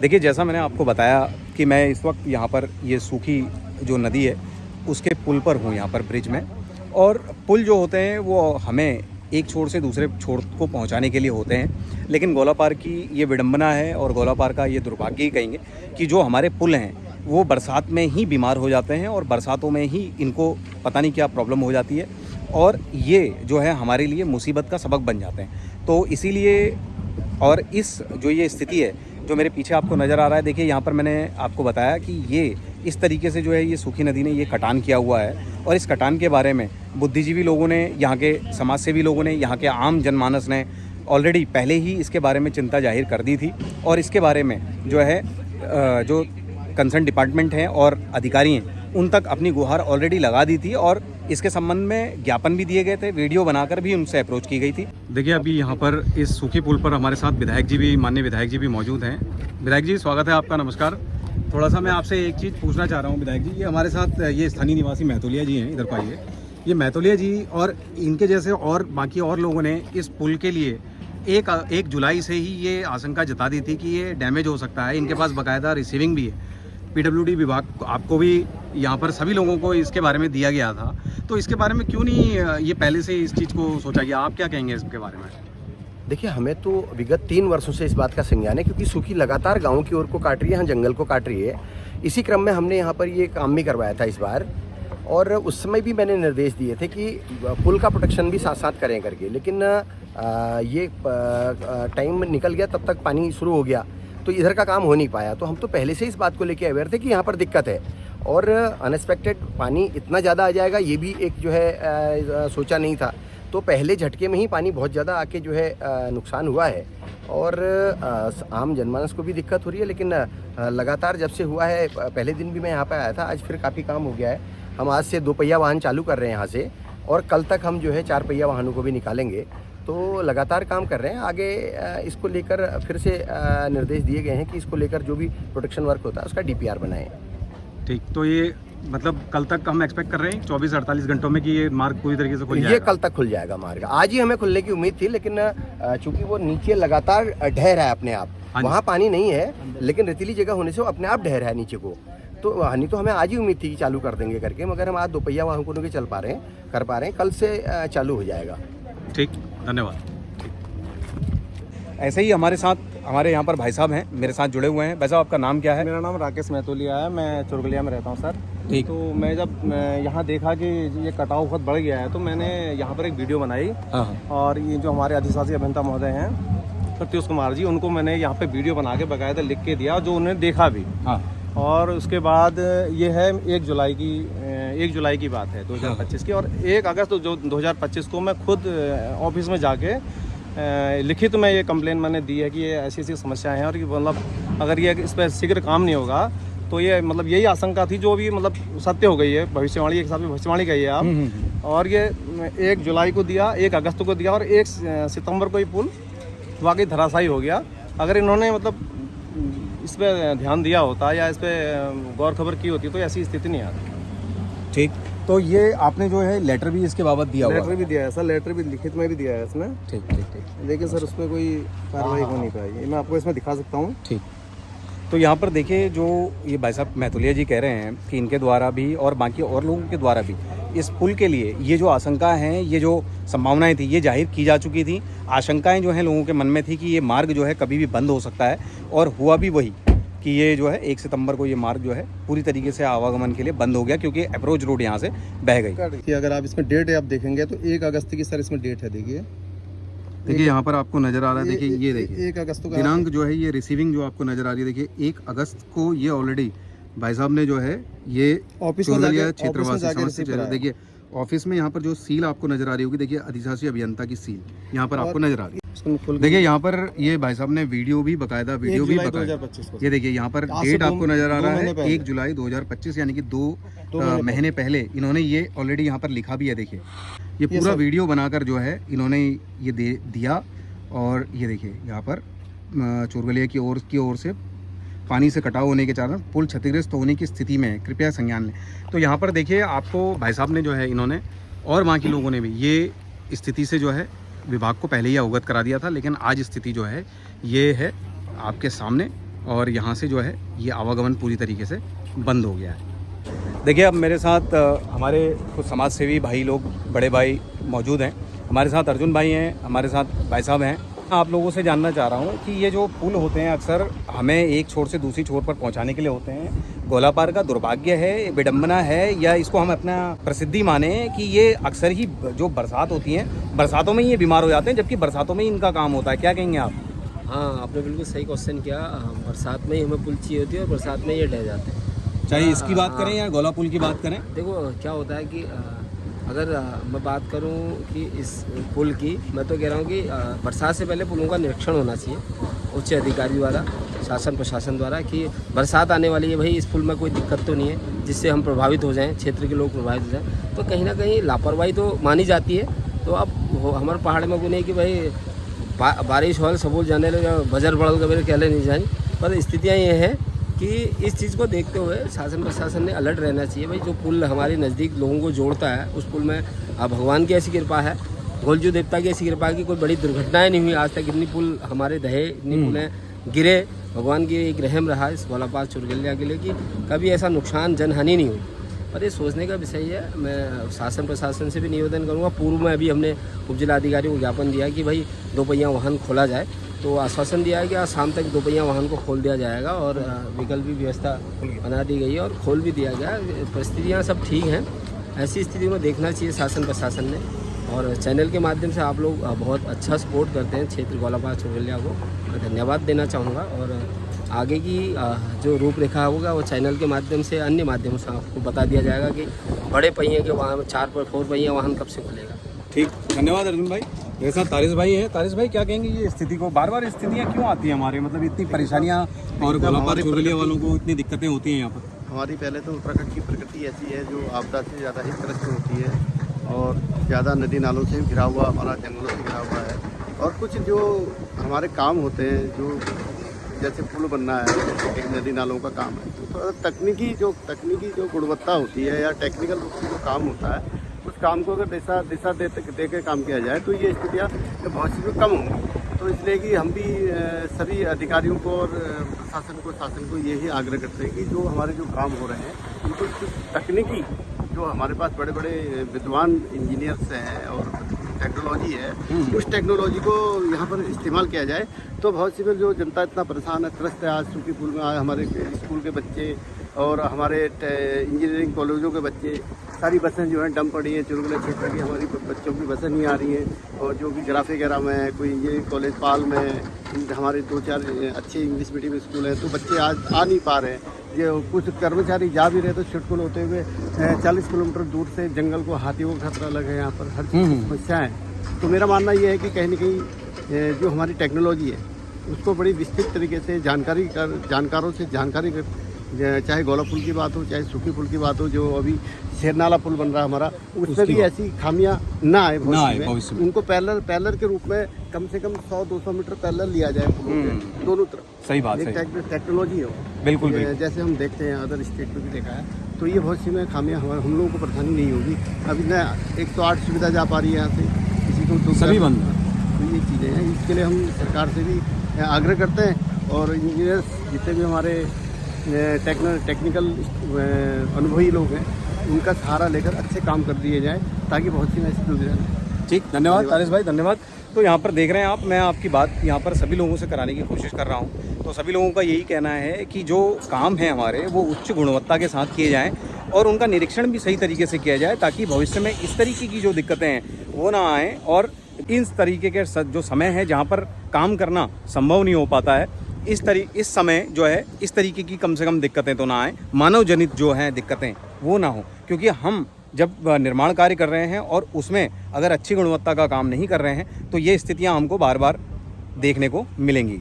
देखिए, जैसा मैंने आपको बताया कि मैं इस वक्त यहाँ पर ये सूखी जो नदी है उसके पुल पर हूँ, यहाँ पर ब्रिज में। और पुल जो होते हैं वो हमें एक छोर से दूसरे छोर को पहुँचाने के लिए होते हैं, लेकिन गोलापार की ये विडंबना है और गोलापार का ये दुर्भाग्य ही कहेंगे कि जो हमारे पुल हैं वो बरसात में ही बीमार हो जाते हैं और बरसातों में ही इनको पता नहीं क्या प्रॉब्लम हो जाती है और ये जो है हमारे लिए मुसीबत का सबक बन जाते हैं। तो इसीलिए और इस जो ये स्थिति है जो मेरे पीछे आपको नज़र आ रहा है, देखिए यहाँ पर मैंने आपको बताया कि ये इस तरीके से जो है ये सूखी नदी ने ये कटान किया हुआ है और इस कटान के बारे में बुद्धिजीवी लोगों ने, यहाँ के समाज सेवी लोगों ने, यहाँ के आम जनमानस ने ऑलरेडी पहले ही इसके बारे में चिंता जाहिर कर दी थी और इसके बारे में जो है जो कंसर्न डिपार्टमेंट हैं और अधिकारी हैं उन तक अपनी गुहार ऑलरेडी लगा दी थी और इसके संबंध में ज्ञापन भी दिए गए थे, वीडियो बनाकर भी उनसे अप्रोच की गई थी। देखिए, अभी यहाँ पर इस सूखी पुल पर हमारे साथ विधायक जी भी, माननीय विधायक जी भी मौजूद हैं। विधायक जी, स्वागत है आपका, नमस्कार। थोड़ा सा मैं आपसे एक चीज़ पूछना चाह रहा हूँ विधायक जी, ये हमारे साथ ये स्थानीय निवासी मैतोलिया जी हैं, इधर पाइए। ये मैतोलिया जी और इनके जैसे और बाकी और लोगों ने इस पुल के लिए एक जुलाई से ही ये आशंका जता दी थी कि ये डैमेज हो सकता है। इनके पास बाकायदा रिसीविंग भी है, पीडब्ल्यूडी विभाग आपको भी, यहाँ पर सभी लोगों को इसके बारे में दिया गया था। तो इसके बारे में क्यों नहीं ये पहले से इस चीज़ को सोचा गया? आप क्या कहेंगे इसके बारे में? देखिए, हमें तो विगत 3 वर्षों से इस बात का संज्ञान है, क्योंकि सूखी लगातार गाँव की ओर को काट रही है, यहाँ जंगल को काट रही है। इसी क्रम में हमने यहाँ पर ये काम भी करवाया था इस बार, और उस समय भी मैंने निर्देश दिए थे कि पुल का प्रोटेक्शन भी साथ साथ करें करके, लेकिन ये टाइम निकल गया, तब तक पानी शुरू हो गया तो इधर का काम हो नहीं पाया। तो हम तो पहले से इस बात को लेके अवेयर थे कि यहाँ पर दिक्कत है और अनएक्सपेक्टेड पानी इतना ज़्यादा आ जाएगा ये भी एक जो है सोचा नहीं था। तो पहले झटके में ही पानी बहुत ज़्यादा आके जो है नुकसान हुआ है और आम जनमानस को भी दिक्कत हो रही है। लेकिन लगातार जब से हुआ है, पहले दिन भी मैं यहाँ पर आया था, आज फिर काफ़ी काम हो गया है। हम आज से 2 पहिया वाहन चालू कर रहे हैं यहाँ से, और कल तक हम जो है 4 पहिया वाहनों को भी निकालेंगे। तो लगातार काम कर रहे हैं। आगे इसको लेकर फिर से निर्देश दिए गए हैं कि इसको लेकर जो भी प्रोटेक्शन वर्क होता है उसका DPR बनाएं। ठीक, तो ये मतलब कल तक हम एक्सपेक्ट कर रहे हैं 24-48 घंटों में कि ये मार्ग पूरी तरीके से खुल जाएगा? ये कल तक खुल जाएगा मार्ग। आज ही हमें खुलने की उम्मीद थी, लेकिन चूंकि वो नीचे लगातार ढह रहा है अपने आप, वहाँ पानी नहीं है लेकिन रेतीली जगह होने से वो अपने आप ढह रहा है नीचे को। तो नहीं तो हमें आज ही उम्मीद थी कि चालू कर देंगे करके, मगर हम आज 2 पहिया वाहनों के चल पा रहे हैं, कर पा रहे हैं। कल से चालू हो जाएगा। ठीक, धन्यवाद। ऐसे ही हमारे साथ हमारे यहाँ पर भाई साहब हैं, मेरे साथ जुड़े हुए हैं। भाई साहब, आपका नाम क्या है? मेरा नाम राकेश मैतोलिया है, मैं चुरगलिया में रहता हूँ सर। ठीक। तो मैं जब यहाँ देखा कि ये कटाव बहुत बढ़ गया है तो मैंने यहाँ पर एक वीडियो बनाई। हाँ। और ये जो हमारे अधिशासी अभियंता महोदय हैं प्रत्युष कुमार जी, उनको मैंने यहाँ पे वीडियो बना के बाकायदा लिख के दिया, जो उन्होंने देखा भी। हाँ। और उसके बाद ये है 1 जुलाई की बात है 2025 की, और 1 अगस्त जो 2025 को मैं खुद ऑफिस में जाके लिखित में ये कंप्लेन मैंने दी है कि ये ऐसी ऐसी समस्याएं हैं और कि मतलब अगर ये इस पर शीघ्र काम नहीं होगा तो ये मतलब यही आशंका थी, जो भी मतलब सत्य हो गई है। भविष्यवाणी, एक हिसाब से भविष्यवाणी कही है आप। और ये 1 जुलाई को दिया, 1 अगस्त को दिया, और 1 सितंबर को ये पुल वाकई धराशायी हो गया। अगर इन्होंने मतलब इस पर ध्यान दिया होता या इस पर गौर खबर की होती तो ऐसी स्थिति नहीं आती। ठीक, तो ये आपने जो है लेटर भी इसके बाबत दिया हुआ? लेटर भी दिया है सर, लेटर भी लिखित में भी दिया है इसमें। ठीक ठीक ठीक। लेकिन सर उसमें कोई कार्रवाई हो नहीं पाई। मैं आपको इसमें दिखा सकता हूँ। ठीक, तो यहाँ पर देखिए, जो ये भाई साहब मैतोलिया जी कह रहे हैं कि इनके द्वारा भी और बाकी और लोगों के द्वारा भी इस पुल के लिए ये जो आशंका हैं, ये जो संभावनाएं थी, ये जाहिर की जा चुकी थी। आशंकाएं जो हैं लोगों के मन में थी कि ये मार्ग जो है कभी भी बंद हो सकता है, और हुआ भी वही कि ये जो है 1 सितंबर को ये मार्ग जो है पूरी तरीके से आवागमन के लिए बंद हो गया, क्योंकि अप्रोच रोड यहाँ से बह गई। कि अगर आप इसमें डेट आप देखेंगे तो 1 अगस्त की सर इसमें डेट है। देखिए यहाँ पर ऑफिस नज़र आ रहा है, देखिए ये देखिए 1 अगस्त का दिनांक जो है, ये रिसीविंग जो आपको नज़र आ रही है, देखिए 1 अगस्त को ये ऑलरेडी भाई साहब ने जो है ये ऑफिस में क्षेत्रवासी, देखिए ऑफिस में यहाँ पर जो सील आपको नजर आ रही होगी, देखिए अधिशासी अभियंता की सील यहाँ पर आपको नजर आ रही है। देखिए यहाँ पर ये भाई साहब ने वीडियो भी बकायदा ये देखिए यहाँ पर डेट आपको नजर आ रहा है 1 जुलाई 2025, यानी कि 2 महीने पहले इन्होंने ये ऑलरेडी यहाँ पर लिखा भी है। देखिए ये पूरा वीडियो बनाकर जो है इन्होंने ये दिया, और ये देखिए यहाँ पर चुरगलिया की ओर से पानी से कटाव होने के कारण पुल क्षतिग्रस्त होने की स्थिति में है, कृपया संज्ञान लें। तो यहाँ पर देखिए आपको भाई साहब ने जो है, इन्होंने और वहाँ के लोगों ने भी ये स्थिति से जो है विभाग को पहले ही अवगत करा दिया था, लेकिन आज स्थिति जो है ये है आपके सामने। और यहाँ से जो है ये आवागमन पूरी तरीके से बंद हो गया है। देखिए अब मेरे साथ हमारे कुछ समाज सेवी भाई लोग, बड़े भाई मौजूद हैं। हमारे साथ अर्जुन भाई हैं, हमारे साथ भाई साहब हैं। आप लोगों से जानना चाह रहा हूँ कि ये जो पुल होते हैं अक्सर हमें एक छोर से दूसरी छोर पर पहुँचाने के लिए होते हैं, गोलापार का दुर्भाग्य है, विडंबना है, या इसको हम अपना प्रसिद्धि माने कि ये अक्सर ही जो बरसात होती हैं, बरसातों में ही ये बीमार हो जाते हैं, जबकि बरसातों में ही इनका काम होता है। क्या कहेंगे आप? हाँ, आपने बिल्कुल सही क्वेश्चन किया। बरसात में ही हमें पुल चाहिए होती है और बरसात में ये ढह जाते हैं। चाहे इसकी बात करें या गोला पुल की बात करें। देखो क्या होता है कि अगर मैं बात करूं कि इस पुल की, मैं तो कह रहा हूं कि बरसात से पहले पुलों का निरीक्षण होना चाहिए उच्च अधिकारी द्वारा, शासन प्रशासन द्वारा, कि बरसात आने वाली है भाई, इस पुल में कोई दिक्कत तो नहीं है जिससे हम प्रभावित हो जाएं, क्षेत्र के लोग प्रभावित हो जाएं। तो कहीं ना कहीं लापरवाही तो मानी जाती है। तो अब हमारे पहाड़ में गुने कि भाई बारिश हो सबूल जाने लगे, बजर बढ़ल कभी कहले नहीं जानी। पर स्थितियाँ ये हैं कि इस चीज़ को देखते हुए शासन प्रशासन ने अलर्ट रहना चाहिए। भाई जो पुल हमारे नज़दीक लोगों को जोड़ता है, उस पुल में भगवान की ऐसी कृपा है, गोलजू देवता की ऐसी कृपा है कि कोई बड़ी दुर्घटनाएं नहीं हुई आज तक। इतनी पुल हमारे दहे, इतनी पुलें गिरे, भगवान की एक रहम रहा इस गोलापार चुरगलिया के लिए कि कभी ऐसा नुकसान, जनहानि नहीं हुई। पर ये सोचने का विषय है। मैं शासन प्रशासन से भी निवेदन करूँगा। पूर्व में अभी हमने उप जिलाधिकारी को ज्ञापन दिया कि भाई दोपहिया वाहन खोला जाए, तो आश्वासन दिया है कि आज शाम तक दोपहिया वाहन को खोल दिया जाएगा और विकल्प भी व्यवस्था बना दी गई है और खोल भी दिया गया। परिस्थितियाँ सब ठीक हैं। ऐसी स्थिति में देखना चाहिए शासन प्रशासन ने। और चैनल के माध्यम से आप लोग बहुत अच्छा सपोर्ट करते हैं क्षेत्र गोलापार चुरगलिया को, मैं धन्यवाद देना चाहूँगा। और आगे की जो रूपरेखा होगा वो चैनल के माध्यम से, अन्य माध्यमों से आपको बता दिया जाएगा कि बड़े पहिए के वाहन, 4 पहिया वाहन कब से खुलेगा। ठीक, धन्यवाद अर्जुन भाई। मेरे साथ तारिश भाई हैं। तारिश भाई क्या कहेंगे, ये स्थिति को बार बार स्थितियाँ क्यों आती हैं हमारे, मतलब इतनी परेशानियाँ और गोलापार चुरगलिया वालों को इतनी दिक्कतें होती हैं यहाँ पर? हमारी पहले तो उत्तराखंड की प्रकृति ऐसी है जो आपदा से ज़्यादा ही ग्रस्त होती है और ज़्यादा नदी नालों से घिरा हुआ, हमारा जंगलों से घिरा हुआ है। और कुछ जो हमारे काम होते हैं, जो जैसे पुल बनना है, एक नदी नालों का काम है, तो थोड़ा तकनीकी जो गुणवत्ता होती है या टेक्निकल रूप से जो काम होता है, उस काम को अगर दिशा दे के काम किया जाए तो ये स्थितियाँ बहुत सी कम होंगी। तो इसलिए कि हम भी सभी अधिकारियों को और शासन को यही आग्रह करते हैं कि जो हमारे जो काम हो रहे हैं उनको तकनीकी, जो हमारे पास बड़े बड़े विद्वान इंजीनियर्स हैं और टेक्नोलॉजी है, उस टेक्नोलॉजी को यहाँ पर इस्तेमाल किया जाए। तो बहुत सी बार जो जनता इतना परेशान है, त्रस्त है, आज सूखी पुल में आज हमारे स्कूल के बच्चे और हमारे इंजीनियरिंग कॉलेजों के बच्चे, सारी बसें जो हैं डम पड़ी हैं। चुरगलिया क्षेत्र की हमारी बच्चों की बसें नहीं आ रही हैं। और जो भी ग्राफे वगैरह में है, कोई इंजीनियरिंग कॉलेज पाल में, हमारे 2-4 अच्छे इंग्लिश मीडियम स्कूल हैं, तो बच्चे आज आ नहीं पा रहे हैं। ये कुछ कर्मचारी जा भी रहे तो छिटकुल होते हुए 40 किलोमीटर दूर से जंगल को, हाथियों का खतरा लगे, यहाँ पर हर चीज़ की समस्या है। तो मेरा मानना ये है कि कहीं ना कहीं जो हमारी टेक्नोलॉजी है उसको बड़ी विस्तृत तरीके से जानकारों से जानकारी, चाहे गोला पुल की बात हो, चाहे सूखी पुल की बात हो, जो अभी शेरनाला पुल बन रहा है हमारा, उसमें भी ऐसी खामियां ना आए भविष्य में। उनको पैरेलल के रूप में कम से कम 100-200 मीटर पैरेलल लिया जाए दोनों तरफ। सही बात है, टेक्नोलॉजी हो बिल्कुल। जैसे हम देखते हैं अदर स्टेट में भी देखा है, तो ये बहुत सी में खामियां हम लोगों को परेशानी नहीं होगी। अभी न 108 सुविधा जा पा रही है यहाँ से, किसी को सभी बंद। तो ये चीज़ें हैं, इसके लिए हम सरकार से भी आग्रह करते हैं और इंजीनियर्स जितने भी हमारे टेक्निकल अनुभवी लोग हैं, उनका सहारा लेकर अच्छे काम कर दिए जाए ताकि बहुत सी ऐसी दुविधा। ठीक, धन्यवाद तारिश भाई, धन्यवाद। तो यहाँ पर देख रहे हैं आप, मैं आपकी बात यहाँ पर सभी लोगों से कराने की कोशिश कर रहा हूँ। तो सभी लोगों का यही कहना है कि जो काम है हमारे वो उच्च गुणवत्ता के साथ किए जाएँ और उनका निरीक्षण भी सही तरीके से किया जाए, ताकि भविष्य में इस तरीके की जो दिक्कतें हैं वो ना आएँ। और इस तरीके के जो समय है जहाँ पर काम करना संभव नहीं हो पाता है, इस समय जो है इस तरीके की कम से कम दिक्कतें तो ना आए, मानव जनित जो हैं दिक्कतें वो ना हो। क्योंकि हम जब निर्माण कार्य कर रहे हैं और उसमें अगर अच्छी गुणवत्ता का काम नहीं कर रहे हैं तो ये स्थितियां हमको बार बार देखने को मिलेंगी।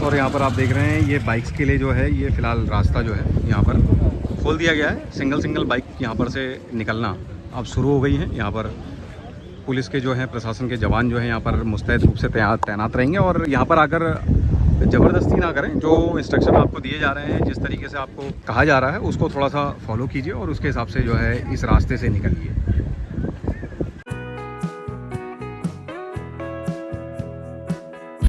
और यहाँ पर आप देख रहे हैं ये बाइक्स के लिए जो है ये फ़िलहाल रास्ता जो है यहाँ पर खोल दिया गया है। सिंगल बाइक यहाँ पर से निकलना अब शुरू हो गई है। यहाँ पर पुलिस के जो है, प्रशासन के जवान जो है यहाँ पर मुस्तैद रूप से तैनात रहेंगे और यहाँ पर आकर ज़बरदस्ती ना करें। जो इंस्ट्रक्शन आपको दिए जा रहे हैं, जिस तरीके से आपको कहा जा रहा है, उसको थोड़ा सा फॉलो कीजिए और उसके हिसाब से जो है इस रास्ते से निकलिए।